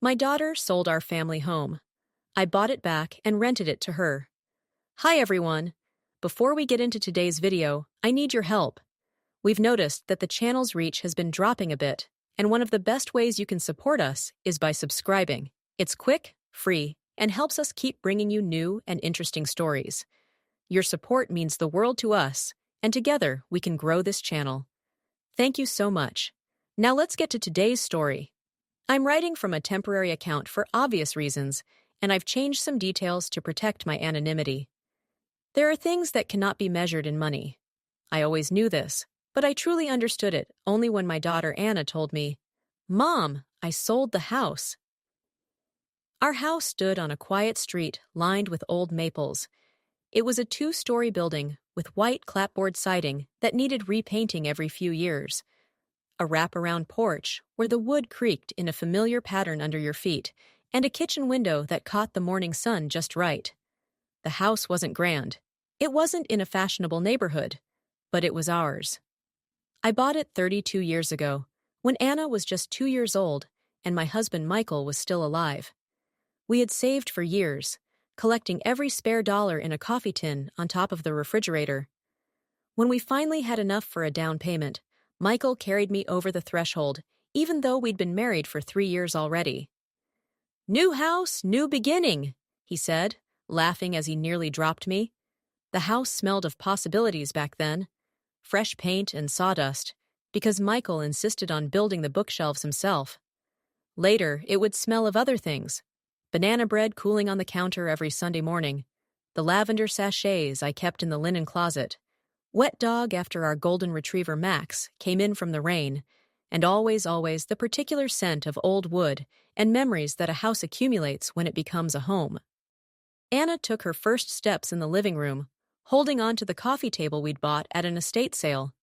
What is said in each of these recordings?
My daughter sold our family home. I bought it back and rented it to her. Hi everyone! Before we get into today's video, I need your help. We've noticed that the channel's reach has been dropping a bit, and one of the best ways you can support us is by subscribing. It's quick, free, and helps us keep bringing you new and interesting stories. Your support means the world to us, and together we can grow this channel. Thank you so much. Now let's get to today's story. I'm writing from a temporary account for obvious reasons, and I've changed some details to protect my anonymity. There are things that cannot be measured in money. I always knew this, but I truly understood it only when my daughter Anna told me, "Mom, I sold the house." Our house stood on a quiet street lined with old maples. It was a 2-story building with white clapboard siding that needed repainting every few years. A wraparound porch where the wood creaked in a familiar pattern under your feet, and a kitchen window that caught the morning sun just right. The house wasn't grand. It wasn't in a fashionable neighborhood, but it was ours. I bought it 32 years ago, when Anna was just 2 years old and my husband Michael was still alive. We had saved for years, collecting every spare dollar in a coffee tin on top of the refrigerator. When we finally had enough for a down payment, Michael carried me over the threshold, even though we'd been married for 3 years already. "New house, new beginning," he said, laughing as he nearly dropped me. The house smelled of possibilities back then. Fresh paint and sawdust, because Michael insisted on building the bookshelves himself. Later, it would smell of other things. Banana bread cooling on the counter every Sunday morning, the lavender sachets I kept in the linen closet, wet dog after our golden retriever Max came in from the rain, and always the particular scent of old wood and memories that a house accumulates when it becomes a home. Anna took her first steps in the living room, holding on to the coffee table we'd bought at an estate sale.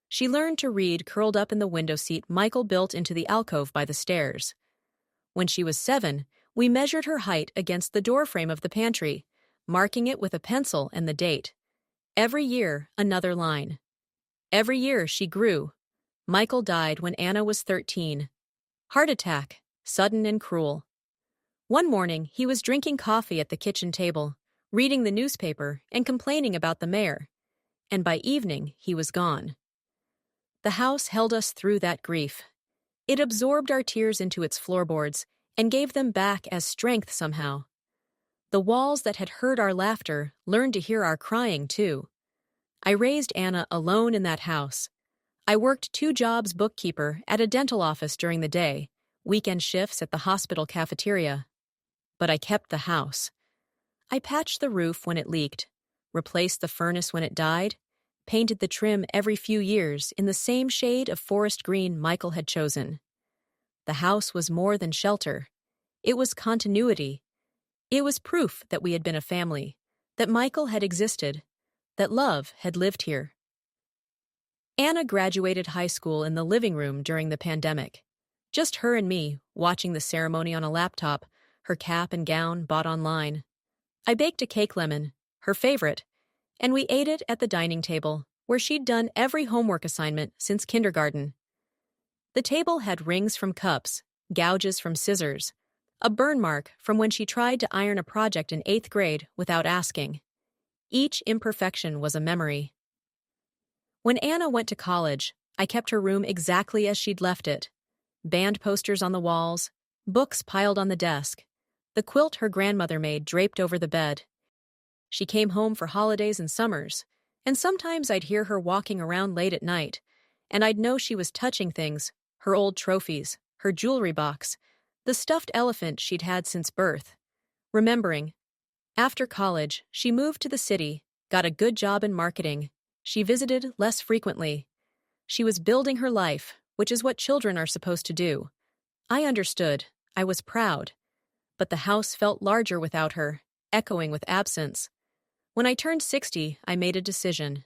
She learned to read curled up in the window seat Michael built into the alcove by the stairs. When she was 7, we measured her height against the doorframe of the pantry, marking it with a pencil and the date. Every year, another line. Every year she grew. Michael died when Anna was 13. Heart attack, sudden and cruel. One morning, he was drinking coffee at the kitchen table, reading the newspaper and complaining about the mayor. And by evening, he was gone. The house held us through that grief. It absorbed our tears into its floorboards and gave them back as strength somehow. The walls that had heard our laughter learned to hear our crying, too. I raised Anna alone in that house. I worked 2 jobs: bookkeeper at a dental office during the day, weekend shifts at the hospital cafeteria. But I kept the house. I patched the roof when it leaked, replaced the furnace when it died, painted the trim every few years in the same shade of forest green Michael had chosen. The house was more than shelter. It was continuity. It was proof that we had been a family, that Michael had existed, that love had lived here. Anna graduated high school in the living room during the pandemic. Just her and me, watching the ceremony on a laptop, her cap and gown bought online. I baked a cake lemon, her favorite, and we ate it at the dining table, where she'd done every homework assignment since kindergarten. The table had rings from cups, gouges from scissors, a burn mark from when she tried to iron a project in 8th grade without asking. Each imperfection was a memory. When Anna went to college, I kept her room exactly as she'd left it. Band posters on the walls, books piled on the desk, the quilt her grandmother made draped over the bed. She came home for holidays and summers, and sometimes I'd hear her walking around late at night, and I'd know she was touching things, her old trophies, her jewelry box, the stuffed elephant she'd had since birth. Remembering. After college, she moved to the city, got a good job in marketing. She visited less frequently. She was building her life, which is what children are supposed to do. I understood. I was proud. But the house felt larger without her, echoing with absence. When I turned 60, I made a decision.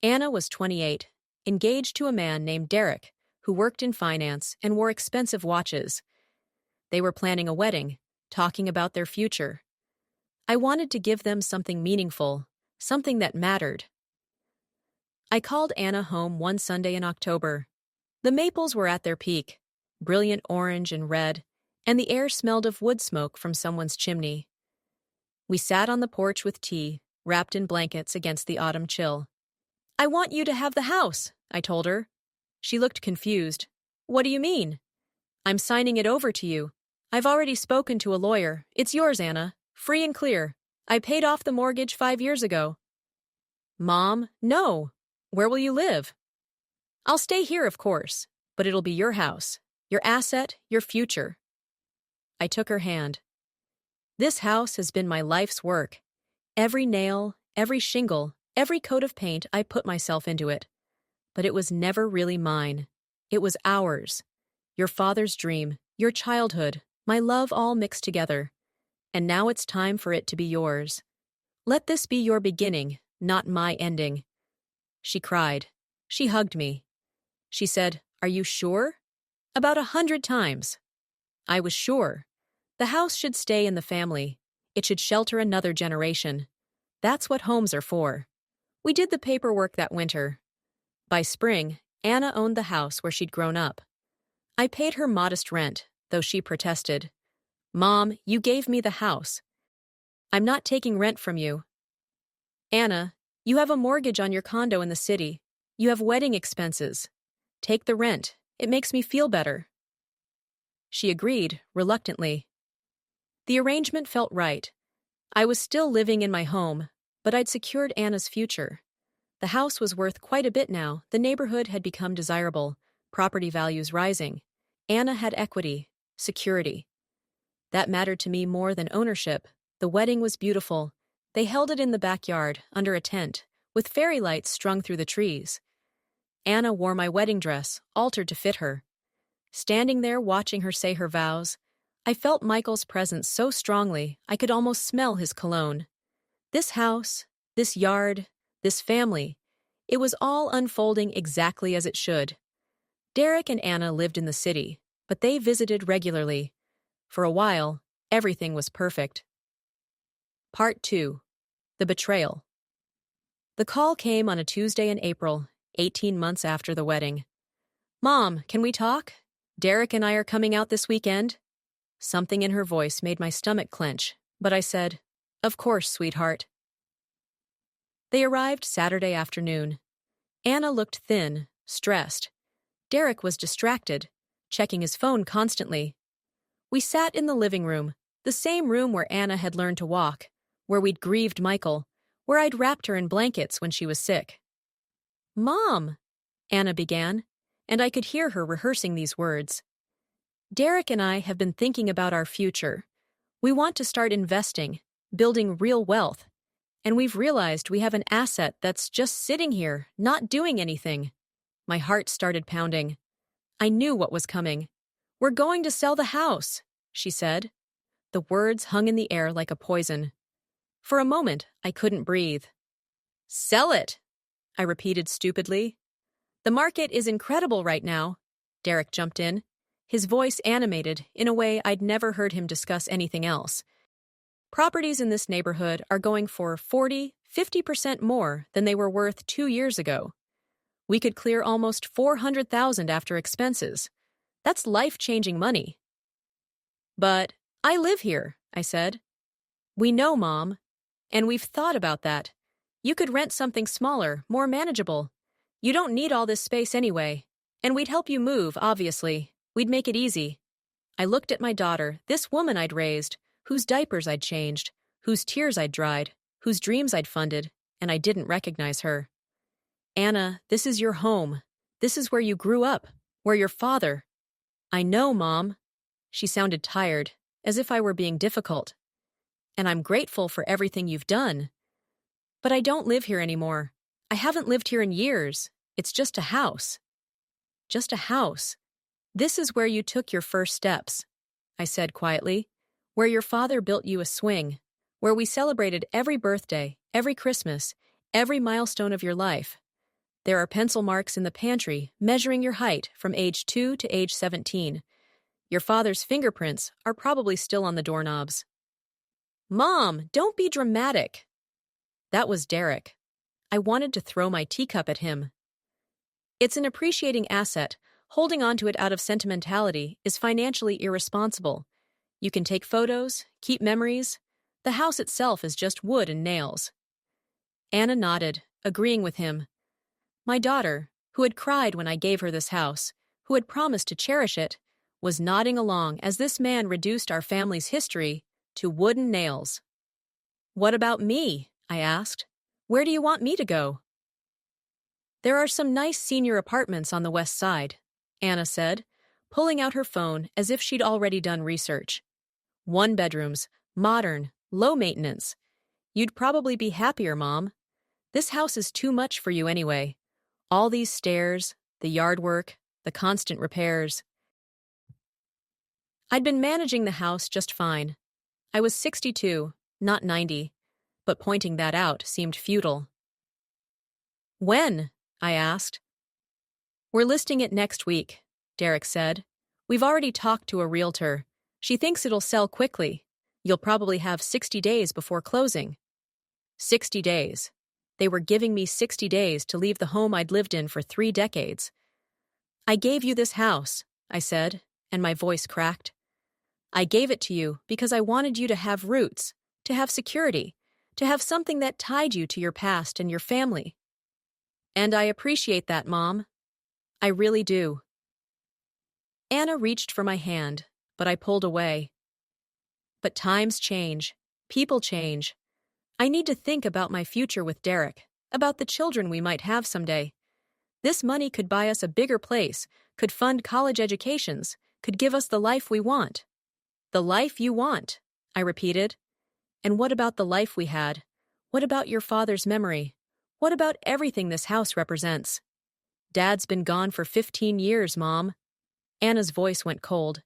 Anna was 28, engaged to a man named Derek, who worked in finance and wore expensive watches. They were planning a wedding, talking about their future. I wanted to give them something meaningful, something that mattered. I called Anna home one Sunday in October. The maples were at their peak, brilliant orange and red, and the air smelled of wood smoke from someone's chimney. We sat on the porch with tea, wrapped in blankets against the autumn chill. "I want you to have the house," I told her. She looked confused. "What do you mean?" "I'm signing it over to you. I've already spoken to a lawyer. It's yours, Anna. Free and clear. I paid off the mortgage 5 years ago." "Mom, no. Where will you live?" "I'll stay here, of course, but it'll be your house, your asset, your future." I took her hand. "This house has been my life's work. Every nail, every shingle, every coat of paint, I put myself into it. But it was never really mine. It was ours. Your father's dream, your childhood, my love all mixed together. And now it's time for it to be yours. Let this be your beginning, not my ending." She cried. She hugged me. She said, "Are you sure?" About 100 times. I was sure. The house should stay in the family. It should shelter another generation. That's what homes are for. We did the paperwork that winter. By spring, Anna owned the house where she'd grown up. I paid her modest rent, though she protested. "Mom, you gave me the house. I'm not taking rent from you." "Anna, you have a mortgage on your condo in the city. You have wedding expenses. Take the rent. It makes me feel better." She agreed, reluctantly. The arrangement felt right. I was still living in my home, but I'd secured Anna's future. The house was worth quite a bit now. The neighborhood had become desirable, property values rising. Anna had equity, security. That mattered to me more than ownership. The wedding was beautiful. They held it in the backyard, under a tent, with fairy lights strung through the trees. Anna wore my wedding dress, altered to fit her. Standing there watching her say her vows, I felt Michael's presence so strongly I could almost smell his cologne. This house, this yard, this family, it was all unfolding exactly as it should. Derek and Anna lived in the city, but they visited regularly. For a while, everything was perfect. Part 2. The Betrayal. The call came on a Tuesday in April, 18 months after the wedding. "Mom, can we talk? Derek and I are coming out this weekend." Something in her voice made my stomach clench, but I said, "Of course, sweetheart." They arrived Saturday afternoon. Anna looked thin, stressed. Derek was distracted, checking his phone constantly. We sat in the living room, the same room where Anna had learned to walk, where we'd grieved Michael, where I'd wrapped her in blankets when she was sick. "Mom," Anna began, and I could hear her rehearsing these words. "Derek and I have been thinking about our future. We want to start investing, building real wealth, and we've realized we have an asset that's just sitting here, not doing anything." My heart started pounding. I knew what was coming. "We're going to sell the house," she said. The words hung in the air like a poison. For a moment, I couldn't breathe. "Sell it," I repeated stupidly. "The market is incredible right now," Derek jumped in, his voice animated in a way I'd never heard him discuss anything else. "Properties in this neighborhood are going for 40–50% more than they were worth 2 years ago. We could clear almost $400,000 after expenses. That's life-changing money." "But I live here," I said. "We know, Mom. And we've thought about that. You could rent something smaller, more manageable. You don't need all this space anyway. And we'd help you move, obviously. We'd make it easy." I looked at my daughter, this woman I'd raised, whose diapers I'd changed, whose tears I'd dried, whose dreams I'd funded, and I didn't recognize her. "Anna, this is your home. This is where you grew up, where your father—" "I know, Mom." She sounded tired, as if I were being difficult. "And I'm grateful for everything you've done. But I don't live here anymore. I haven't lived here in years. It's just a house." "Just a house. This is where you took your first steps," I said quietly, "where your father built you a swing, where we celebrated every birthday, every Christmas, every milestone of your life. There are pencil marks in the pantry measuring your height from age 2 to age 17. Your father's fingerprints are probably still on the doorknobs." "Mom, don't be dramatic." That was Derek. I wanted to throw my teacup at him. "It's an appreciating asset. Holding on to it out of sentimentality is financially irresponsible. You can take photos, keep memories. The house itself is just wood and nails. Anna nodded, agreeing with him. My daughter, who had cried when I gave her this house, who had promised to cherish it, was nodding along as this man reduced our family's history to wooden nails. What about me? I asked. Where do you want me to go? There are some nice senior apartments on the west side, Anna said, pulling out her phone as if she'd already done research. 1-bedrooms, modern, low maintenance. You'd probably be happier, Mom. This house is too much for you anyway. All these stairs, the yard work, the constant repairs. I'd been managing the house just fine. I was 62, not 90, but pointing that out seemed futile. When? I asked. We're listing it next week, Derek said. We've already talked to a realtor. She thinks it'll sell quickly. You'll probably have 60 days before closing. 60 days. They were giving me 60 days to leave the home I'd lived in for 3 decades. I gave you this house, I said, and my voice cracked. I gave it to you because I wanted you to have roots, to have security, to have something that tied you to your past and your family. And I appreciate that, Mom. I really do. Anna reached for my hand, but I pulled away. But times change. People change. I need to think about my future with Derek, about the children we might have someday. This money could buy us a bigger place, could fund college educations, could give us the life we want. The life you want, I repeated. And what about the life we had? What about your father's memory? What about everything this house represents? Dad's been gone for 15 years, Mom. Anna's voice went cold.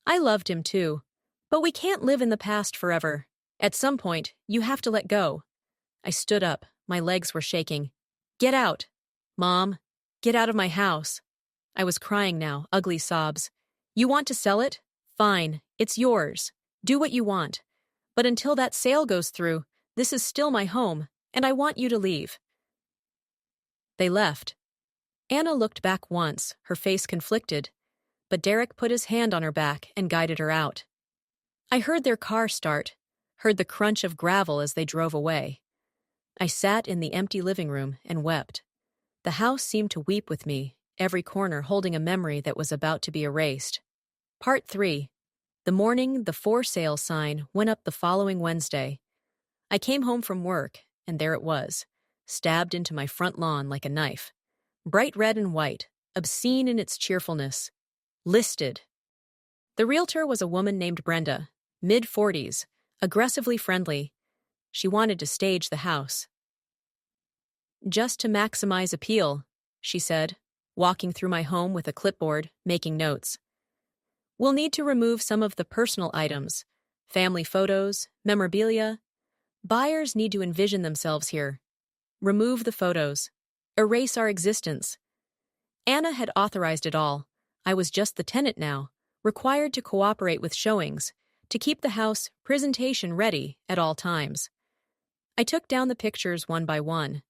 I loved him too. But we can't live in the past forever. At some point, you have to let go. I stood up. My legs were shaking. Get out. Mom, get out of my house. I was crying now, ugly sobs. You want to sell it? Fine, it's yours. Do what you want. But until that sale goes through, this is still my home, and I want you to leave. They left. Anna looked back once, her face conflicted, but Derek put his hand on her back and guided her out. I heard their car start, heard the crunch of gravel as they drove away. I sat in the empty living room and wept. The house seemed to weep with me, every corner holding a memory that was about to be erased. Part 3. The morning the for sale sign went up the following Wednesday. I came home from work, and there it was, stabbed into my front lawn like a knife. Bright red and white, obscene in its cheerfulness. Listed. The realtor was a woman named Brenda, mid-40s, aggressively friendly. She wanted to stage the house. Just to maximize appeal, she said, walking through my home with a clipboard, making notes. We'll need to remove some of the personal items, family photos, memorabilia. Buyers need to envision themselves here. Remove the photos. Erase our existence. Anna had authorized it all. I was just the tenant now, required to cooperate with showings, to keep the house presentation ready at all times. I took down the pictures one by one.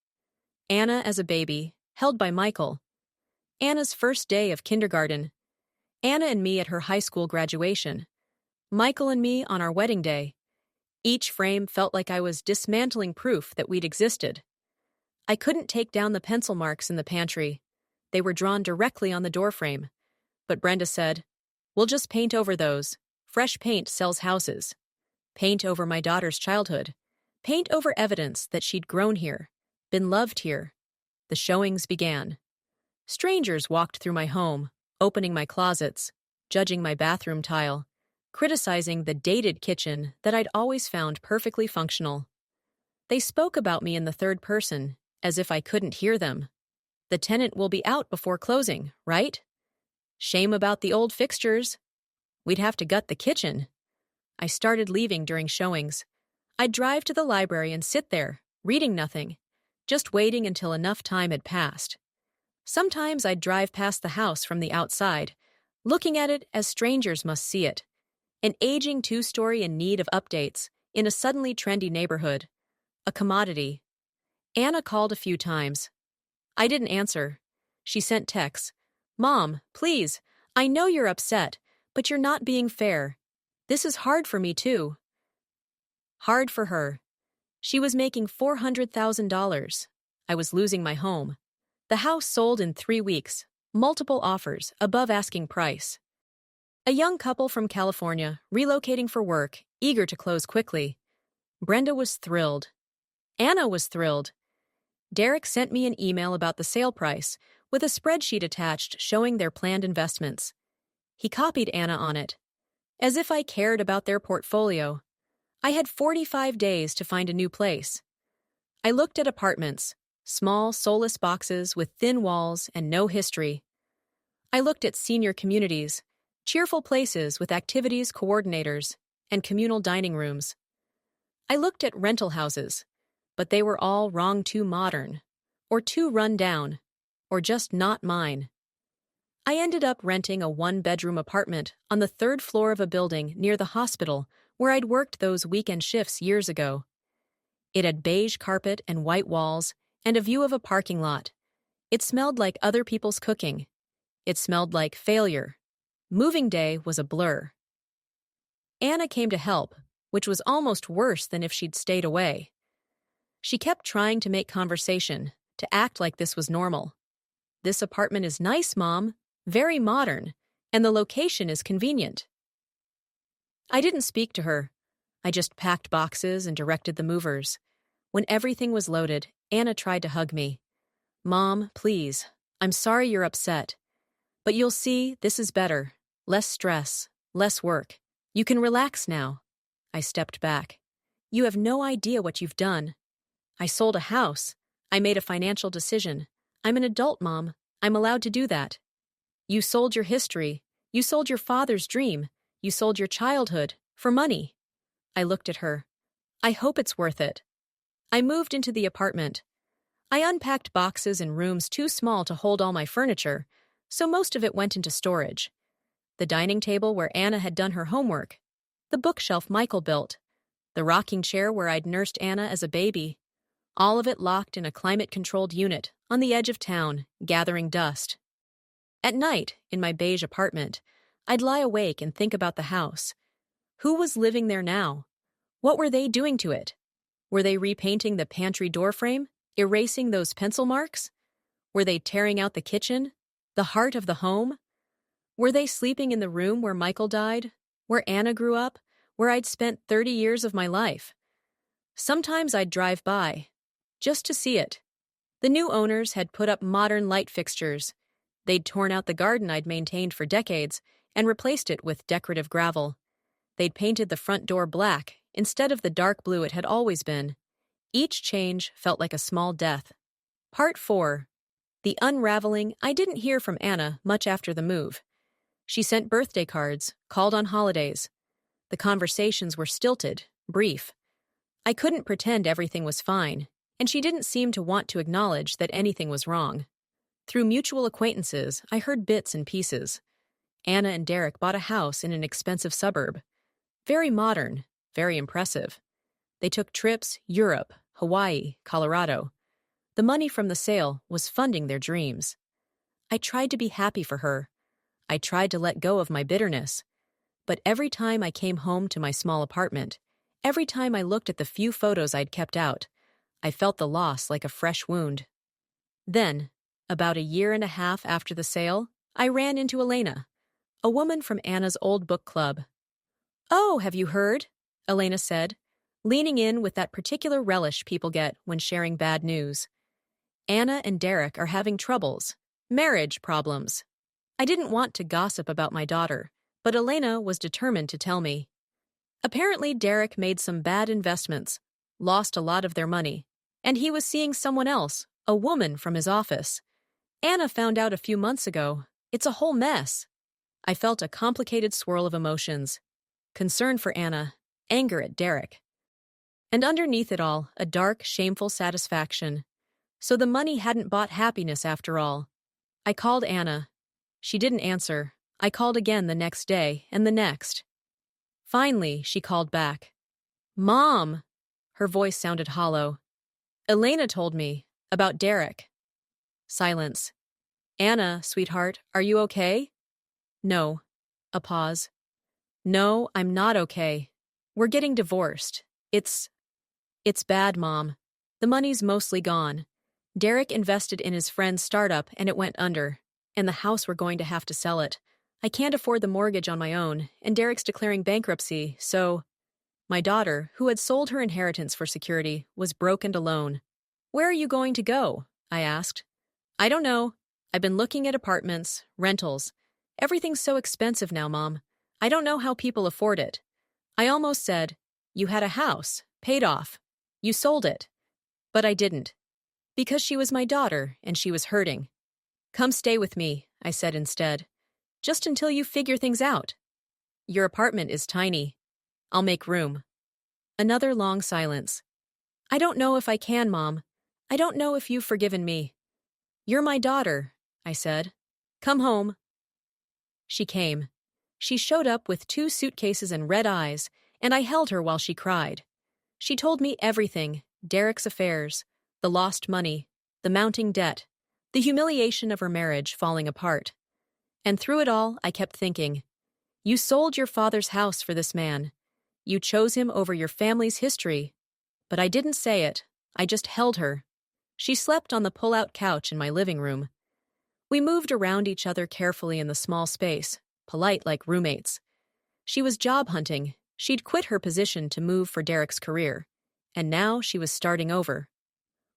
Anna as a baby, held by Michael. Anna's first day of kindergarten. Anna and me at her high school graduation. Michael and me on our wedding day. Each frame felt like I was dismantling proof that we'd existed. I couldn't take down the pencil marks in the pantry. They were drawn directly on the doorframe. But Brenda said, "We'll just paint over those. Fresh paint sells houses. Paint over my daughter's childhood. Paint over evidence that she'd grown here, been loved here." The showings began. Strangers walked through my home, opening my closets, judging my bathroom tile, criticizing the dated kitchen that I'd always found perfectly functional. They spoke about me in the third person, as if I couldn't hear them. The tenant will be out before closing, right? Shame about the old fixtures. We'd have to gut the kitchen. I started leaving during showings. I'd drive to the library and sit there, reading nothing, just waiting until enough time had passed. Sometimes I'd drive past the house from the outside, looking at it as strangers must see it. An aging 2-story in need of updates, in a suddenly trendy neighborhood. A commodity. Anna called a few times. I didn't answer. She sent texts. "Mom, please, I know you're upset, but you're not being fair. This is hard for me too. Hard for her. She was making $400,000. I was losing my home. The house sold in 3 weeks, multiple offers, above asking price. A young couple from California, relocating for work, eager to close quickly. Brenda was thrilled. Anna was thrilled. Derek sent me an email about the sale price, with a spreadsheet attached showing their planned investments. He copied Anna on it. As if I cared about their portfolio. I had 45 days to find a new place. I looked at apartments, small, soulless boxes with thin walls and no history. I looked at senior communities, cheerful places with activities coordinators and communal dining rooms. I looked at rental houses, but they were all wrong, too modern, or too run down, or just not mine. I ended up renting a 1-bedroom apartment on the 3rd floor of a building near the hospital where I'd worked those weekend shifts years ago. It had beige carpet and white walls and a view of a parking lot. It smelled like other people's cooking. It smelled like failure. Moving day was a blur. Anna came to help, which was almost worse than if she'd stayed away. She kept trying to make conversation, to act like this was normal. This apartment is nice, Mom, very modern, and the location is convenient. I didn't speak to her. I just packed boxes and directed the movers. When everything was loaded, Anna tried to hug me. Mom, please, I'm sorry you're upset. But you'll see, this is better. Less stress, less work. You can relax now. I stepped back. You have no idea what you've done. I sold a house. I made a financial decision. I'm an adult, Mom. I'm allowed to do that. You sold your history. You sold your father's dream. You sold your childhood for money. I looked at her. I hope it's worth it. I moved into the apartment. I unpacked boxes in rooms too small to hold all my furniture, so most of it went into storage. The dining table where Anna had done her homework. The bookshelf Michael built. The rocking chair where I'd nursed Anna as a baby. All of it locked in a climate-controlled unit on the edge of town, gathering dust. At night, in my beige apartment, I'd lie awake and think about the house. Who was living there now? What were they doing to it? Were they repainting the pantry doorframe, erasing those pencil marks? Were they tearing out the kitchen, the heart of the home? Were they sleeping in the room where Michael died, where Anna grew up, where I'd spent 30 years of my life? Sometimes I'd drive by, just to see it. The new owners had put up modern light fixtures. They'd torn out the garden I'd maintained for decades and replaced it with decorative gravel. They'd painted the front door black instead of the dark blue it had always been. Each change felt like a small death. Part 4. The unraveling. I didn't hear from Anna much after the move. She sent birthday cards, called on holidays. The conversations were stilted, brief. I couldn't pretend everything was fine, and she didn't seem to want to acknowledge that anything was wrong. Through mutual acquaintances, I heard bits and pieces. Anna and Derek bought a house in an expensive suburb. Very modern, very impressive. They took trips, Europe, Hawaii, Colorado. The money from the sale was funding their dreams. I tried to be happy for her. I tried to let go of my bitterness. But every time I came home to my small apartment, every time I looked at the few photos I'd kept out, I felt the loss like a fresh wound. Then, about a year and a half after the sale, I ran into Elena, a woman from Anna's old book club. "Oh, have you heard?" Elena said, leaning in with that particular relish people get when sharing bad news. Anna and Derek are having troubles, marriage problems. I didn't want to gossip about my daughter, but Elena was determined to tell me. Apparently, Derek made some bad investments, lost a lot of their money, and he was seeing someone else, a woman from his office. Anna found out a few months ago. It's a whole mess. I felt a complicated swirl of emotions. Concern for Anna, anger at Derek. And underneath it all, a dark, shameful satisfaction. So the money hadn't bought happiness after all. I called Anna. She didn't answer. I called again the next day and the next. Finally, she called back. "Mom!" Her voice sounded hollow. "Elena told me about Derek." Silence. "Anna, sweetheart, are you okay?" "No." A pause. No, I'm not okay. We're getting divorced. It's bad, Mom. The money's mostly gone. Derek invested in his friend's startup and it went under. And the house we're going to have to sell it. I can't afford the mortgage on my own, and Derek's declaring bankruptcy, so... My daughter, who had sold her inheritance for security, was broke and alone. Where are you going to go? I asked. I don't know. I've been looking at apartments, rentals. Everything's so expensive now, Mom. I don't know how people afford it. I almost said, you had a house, paid off. You sold it. But I didn't. Because she was my daughter, and she was hurting. Come stay with me, I said instead. Just until you figure things out. Your apartment is tiny. I'll make room. Another long silence. I don't know if I can, Mom. I don't know if you've forgiven me. You're my daughter, I said. Come home. She came. She showed up with 2 suitcases and red eyes, and I held her while she cried. She told me everything, Derek's affairs, the lost money, the mounting debt, the humiliation of her marriage falling apart. And through it all, I kept thinking, you sold your father's house for this man. You chose him over your family's history. But I didn't say it. I just held her. She slept on the pull-out couch in my living room. We moved around each other carefully in the small space, polite like roommates. She was job hunting. She'd quit her position to move for Derek's career. And now she was starting over.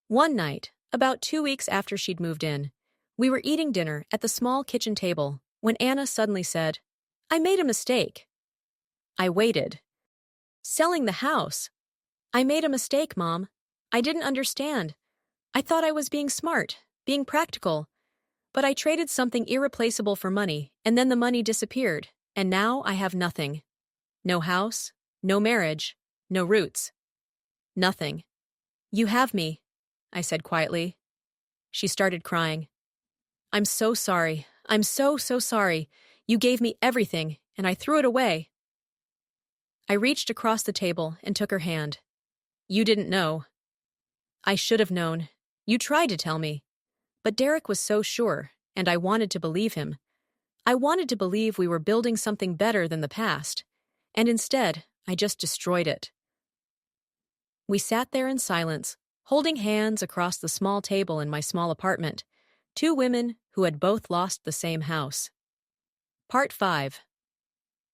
One night, about 2 weeks after she'd moved in, we were eating dinner at the small kitchen table when Anna suddenly said, I made a mistake. I waited. Selling the house. I made a mistake, Mom. I didn't understand. I thought I was being smart, being practical. But I traded something irreplaceable for money, and then the money disappeared, and now I have nothing. No house, no marriage, no roots. Nothing. You have me, I said quietly. She started crying. I'm so sorry. I'm so sorry. You gave me everything, and I threw it away. I reached across the table and took her hand. You didn't know. I should have known. You tried to tell me. But Derek was so sure, and I wanted to believe him. I wanted to believe we were building something better than the past, and instead, I just destroyed it. We sat there in silence, holding hands across the small table in my small apartment, 2 women who had both lost the same house. Part 5.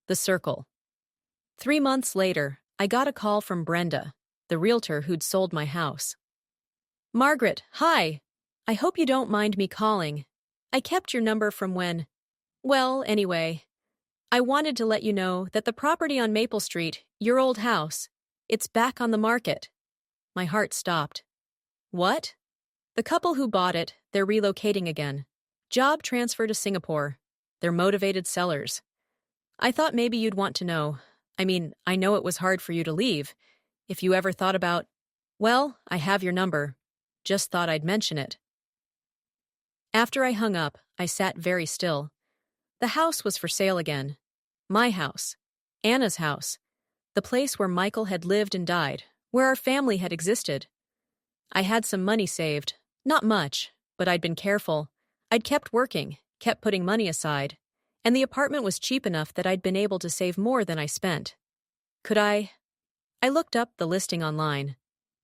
The Circle. 3 months later, I got a call from Brenda, the realtor who'd sold my house. Margaret, hi. I hope you don't mind me calling. I kept your number from when... Well, anyway, I wanted to let you know that the property on Maple Street, your old house, it's back on the market. My heart stopped. What? The couple who bought it, they're relocating again. Job transfer to Singapore. They're motivated sellers. I thought maybe you'd want to know. I mean, I know it was hard for you to leave. If you ever thought about... Well, I have your number. Just thought I'd mention it. After I hung up, I sat very still. The house was for sale again. My house. Anna's house. The place where Michael had lived and died, where our family had existed. I had some money saved. Not much, but I'd been careful. I'd kept working, kept putting money aside, and the apartment was cheap enough that I'd been able to save more than I spent. Could I? I looked up the listing online.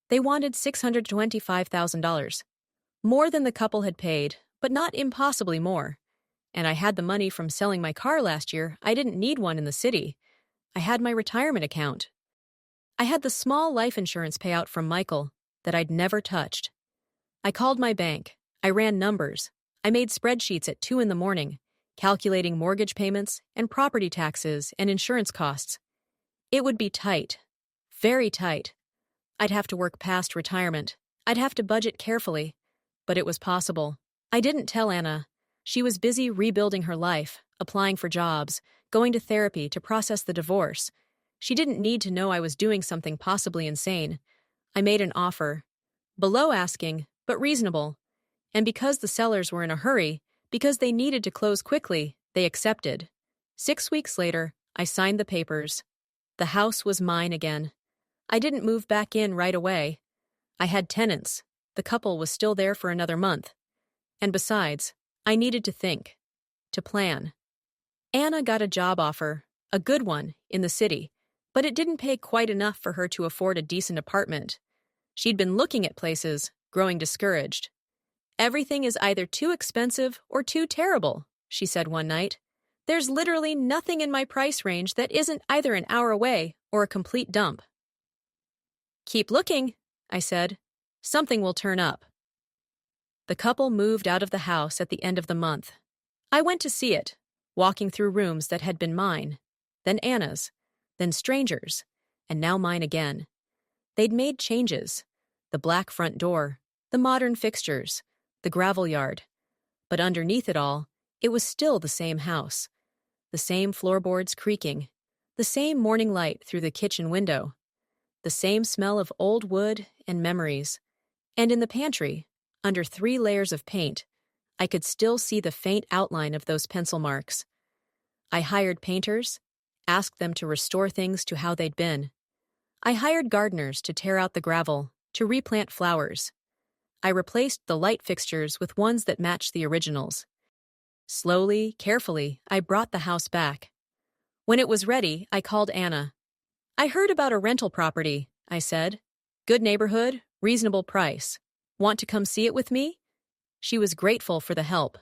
They wanted $625,000. More than the couple had paid, but not impossibly more. And I had the money from selling my car last year. I didn't need one in the city. I had my retirement account. I had the small life insurance payout from Michael that I'd never touched. I called my bank. I ran numbers. I made spreadsheets at 2 a.m, calculating mortgage payments and property taxes and insurance costs. It would be tight. Very tight. I'd have to work past retirement. I'd have to budget carefully. But it was possible. I didn't tell Anna. She was busy rebuilding her life, applying for jobs, going to therapy to process the divorce. She didn't need to know I was doing something possibly insane. I made an offer. Below asking, but reasonable. And because the sellers were in a hurry, because they needed to close quickly, they accepted. 6 weeks later, I signed the papers. The house was mine again. I didn't move back in right away. I had tenants. The couple was still there for another month. And besides, I needed to think, to plan. Anna got a job offer, a good one, in the city, but it didn't pay quite enough for her to afford a decent apartment. She'd been looking at places, growing discouraged. "Everything is either too expensive or too terrible," she said one night. "There's literally nothing in my price range that isn't either an hour away or a complete dump." "Keep looking," I said. "Something will turn up." The couple moved out of the house at the end of the month. I went to see it, walking through rooms that had been mine, then Anna's, then strangers, and now mine again. They'd made changes: the black front door, the modern fixtures, the gravel yard. But underneath it all, it was still the same house. The same floorboards creaking, the same morning light through the kitchen window, the same smell of old wood and memories. And in the pantry, under 3 layers of paint, I could still see the faint outline of those pencil marks. I hired painters, asked them to restore things to how they'd been. I hired gardeners to tear out the gravel, to replant flowers. I replaced the light fixtures with ones that matched the originals. Slowly, carefully, I brought the house back. When it was ready, I called Anna. "I heard about a rental property," I said. "Good neighborhood, reasonable price. Want to come see it with me?" She was grateful for the help.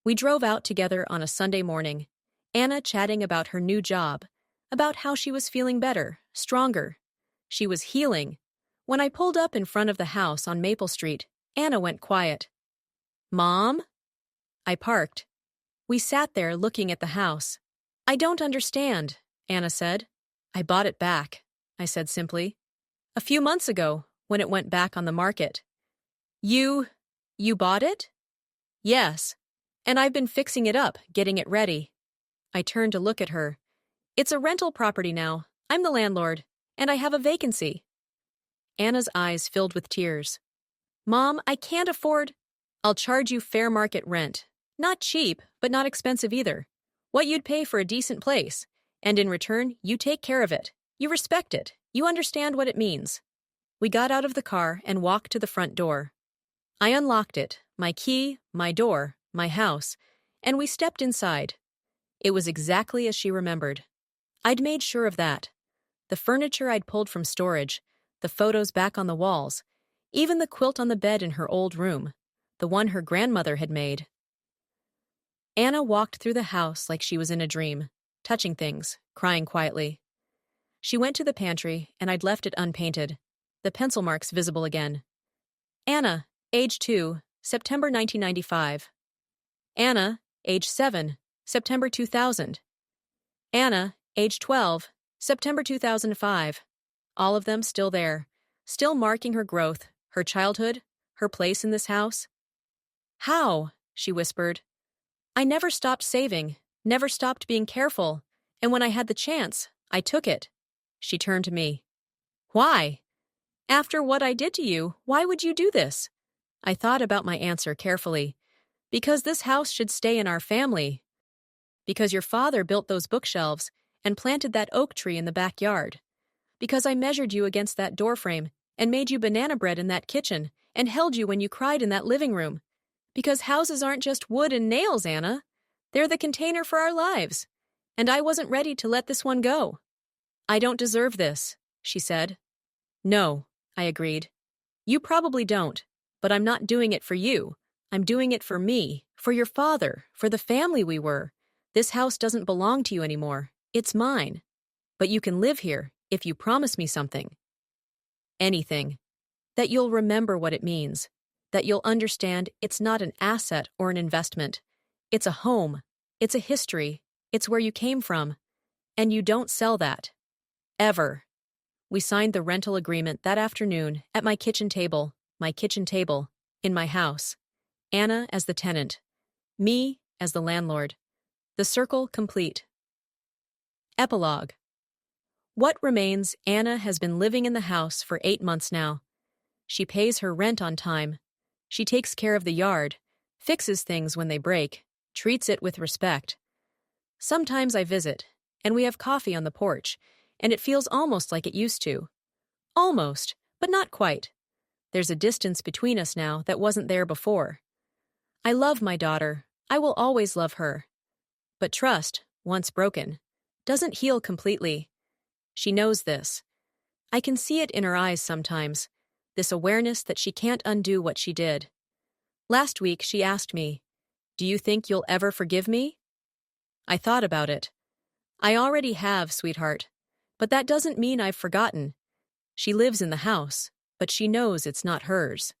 We drove out together on a Sunday morning, Anna chatting about her new job, about how she was feeling better, stronger. She was healing. When I pulled up in front of the house on Maple Street, Anna went quiet. "Mom?" I parked. We sat there looking at the house. "I don't understand," Anna said. "I bought it back," I said simply. "A few months ago, when it went back on the market." You bought it?" "Yes. And I've been fixing it up, getting it ready." I turned to look at her. "It's a rental property now. I'm the landlord, and I have a vacancy." Anna's eyes filled with tears. "Mom, I can't afford—" "I'll charge you fair market rent. Not cheap, but not expensive either. What you'd pay for a decent place. And in return, you take care of it. You respect it. You understand what it means." We got out of the car and walked to the front door. I unlocked it, my key, my door, my house, and we stepped inside. It was exactly as she remembered. I'd made sure of that. The furniture I'd pulled from storage, the photos back on the walls, even the quilt on the bed in her old room, the one her grandmother had made. Anna walked through the house like she was in a dream, touching things, crying quietly. She went to the pantry, and I'd left it unpainted, the pencil marks visible again. "Anna, age 2, September 1995. Anna, age 7, September 2000. Anna, age 12, September 2005. All of them still there, still marking her growth, her childhood, her place in this house. "How?" she whispered. "I never stopped saving, never stopped being careful, and when I had the chance, I took it." She turned to me. "Why? After what I did to you, why would you do this?" I thought about my answer carefully. "Because this house should stay in our family. Because your father built those bookshelves and planted that oak tree in the backyard. Because I measured you against that doorframe and made you banana bread in that kitchen and held you when you cried in that living room. Because houses aren't just wood and nails, Anna. They're the container for our lives. And I wasn't ready to let this one go." "I don't deserve this," she said. "No," I agreed. "You probably don't, but I'm not doing it for you. I'm doing it for me, for your father, for the family we were. This house doesn't belong to you anymore. It's mine. But you can live here if you promise me something. Anything. That you'll remember what it means. That you'll understand it's not an asset or an investment. It's a home. It's a history. It's where you came from. And you don't sell that. Ever." We signed the rental agreement that afternoon at my kitchen table, in my house. Anna as the tenant. Me as the landlord. The circle complete. Epilogue. What remains, Anna has been living in the house for 8 months now. She pays her rent on time. She takes care of the yard, fixes things when they break, treats it with respect. Sometimes I visit, and we have coffee on the porch, and it feels almost like it used to. Almost, but not quite. There's a distance between us now that wasn't there before. I love my daughter. I will always love her. But trust, once broken, doesn't heal completely. She knows this. I can see it in her eyes sometimes, this awareness that she can't undo what she did. Last week, she asked me, "Do you think you'll ever forgive me?" I thought about it. I already have, sweetheart. But that doesn't mean I've forgotten. She lives in the house, but she knows it's not hers.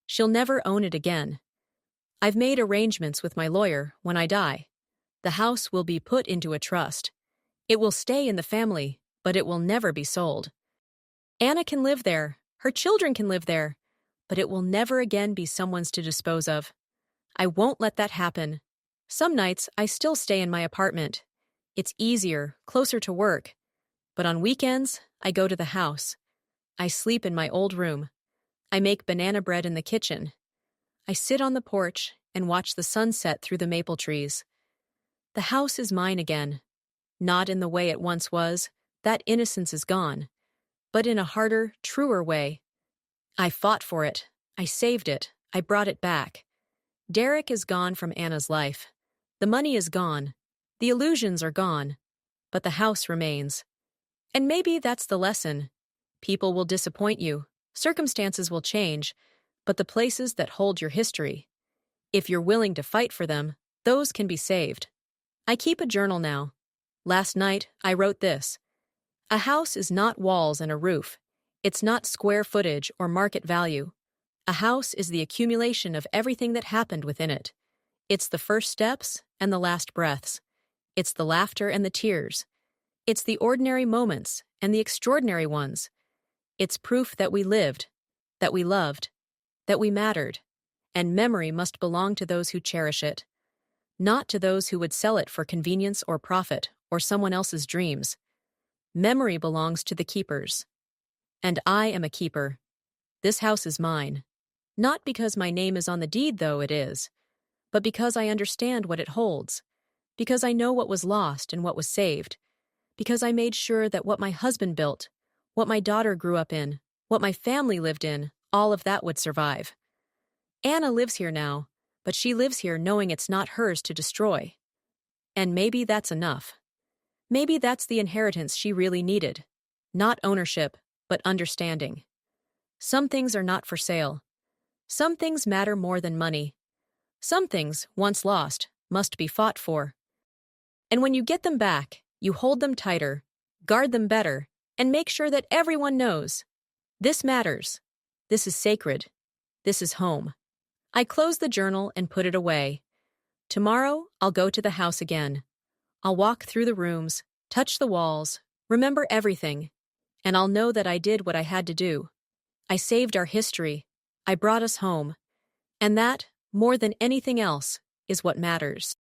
She'll never own it again. I've made arrangements with my lawyer when I die. The house will be put into a trust. It will stay in the family, but it will never be sold. Anna can live there. Her children can live there. But it will never again be someone's to dispose of. I won't let that happen. Some nights, I still stay in my apartment. It's easier, closer to work. But on weekends, I go to the house. I sleep in my old room. I make banana bread in the kitchen. I sit on the porch and watch the sunset through the maple trees. The house is mine again. Not in the way it once was. That innocence is gone. But in a harder, truer way. I fought for it. I saved it. I brought it back. Derek is gone from Anna's life. The money is gone. The illusions are gone. But the house remains. And maybe that's the lesson. People will disappoint you. Circumstances will change. But the places that hold your history, if you're willing to fight for them, those can be saved. I keep a journal now. Last night, I wrote this. A house is not walls and a roof. It's not square footage or market value. A house is the accumulation of everything that happened within it. It's the first steps and the last breaths. It's the laughter and the tears. It's the ordinary moments and the extraordinary ones. It's proof that we lived, that we loved, that we mattered, and memory must belong to those who cherish it, not to those who would sell it for convenience or profit or someone else's dreams. Memory belongs to the keepers. And I am a keeper. This house is mine. Not because my name is on the deed, though it is, but because I understand what it holds, because I know what was lost and what was saved, because I made sure that what my husband built, what my daughter grew up in, what my family lived in, all of that would survive. Anna lives here now, but she lives here knowing it's not hers to destroy. And maybe that's enough. Maybe that's the inheritance she really needed. Not ownership, but understanding. Some things are not for sale. Some things matter more than money. Some things, once lost, must be fought for. And when you get them back, you hold them tighter, guard them better, and make sure that everyone knows. This matters. This is sacred. This is home. I close the journal and put it away. Tomorrow, I'll go to the house again. I'll walk through the rooms, touch the walls, remember everything, and I'll know that I did what I had to do. I saved our history. I brought us home. And that, more than anything else, is what matters.